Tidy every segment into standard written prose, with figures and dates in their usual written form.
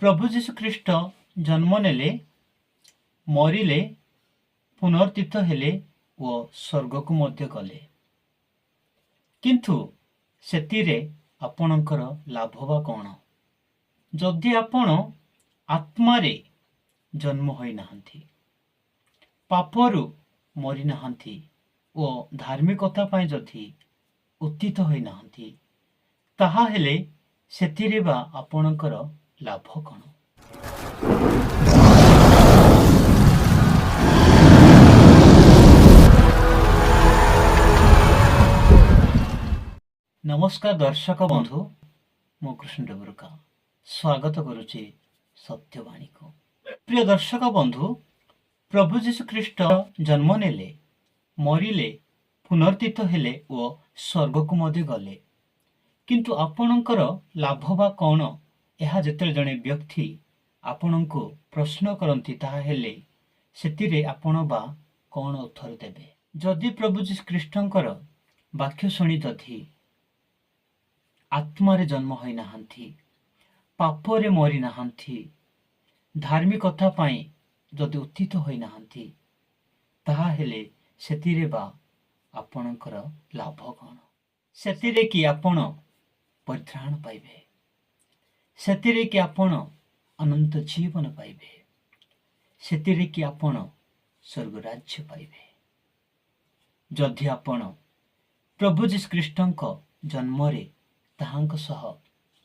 प्रभु जीशु ख्रीष्ट जन्म नेले मरिले पुनर्तीत हेले ओ स्वर्ग को मध्य गले किंतु सेतिरे आपणकर लाभ बा कौन जदि आपण आत्मारे जन्म होई नाहंती पापरु मरि नाहंती ओ धार्मिकता पाई जदि उत्थित होई नाहंती ताहा हेले सेतिरे बा आपणकर लाभ कौन। नमस्कार दर्शक बंधु मो कृष्ण डबरुका स्वागत करुचे सत्यवाणी को। प्रिय दर्शक बंधु प्रभु जीशु ख्रीष्ट जन्म नेले मरिले पुनर्तीत हेले ओ स्वर्ग को मध्य गले किंतु आपणकर लाभ बा कौन यह जेते जड़े व्यक्ति आपण को प्रश्न करती ताहा हेले सेतिरे आपण बा कौन उत्तर देबे। जदि प्रभु जीशु ख्रीष्टंकर वाक्य शुणी जदि आत्मारे जन्म होई नाहंती पापरे मरि नाहंती धार्मिकता पाई जदि उत्थित होई नाहंती ताहा हेले सेतिरे बा आपणकर लाभ कौन। सेतिरे कि आपण परित्राण पाइबे सेतिरे कि आपण अनंत जीवन पाइबे सेतिरे कि आपण स्वर्ग राज्य पाइबे। जदि आपण प्रभु जीशु ख्रीष्टंक जन्मरे ताहांक सह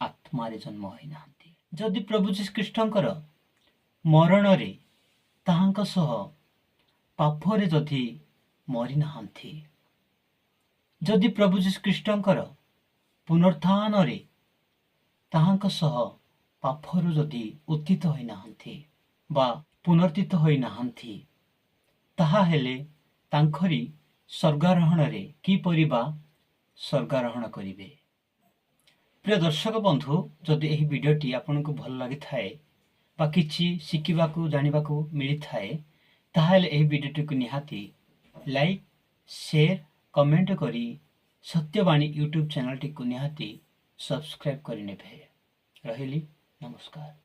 आत्मारे जन्म होई नाहंती जदि प्रभु जीशु ख्रीष्टंकर मरण रे ताहांक सह पापरे जदि मरि नाहंती जदि प्रभु जीशु ख्रीष्टंकर पुनरुत्थान रे ताहांक सह पापरु जदि उत्थित होई नाहंती बा पुनर्तीत होई नाहंती ताहा हेले तांखरी स्वर्गारोहण रे की परिबा स्वर्गारोहण करिवे। प्रिय दर्शक बंधु जदि एही वीडियोटी आपनको भल लागि थाए बा किछि शिकिबाकू जानिबाकू मिली थाए ताहाले एही वीडियोटी को निहाती लाइक शेयर कमेंट करी सत्यवाणी यूट्यूब चैनल टी को निहाती सब्सक्राइब करि नेबे। रहिली नमस्कार।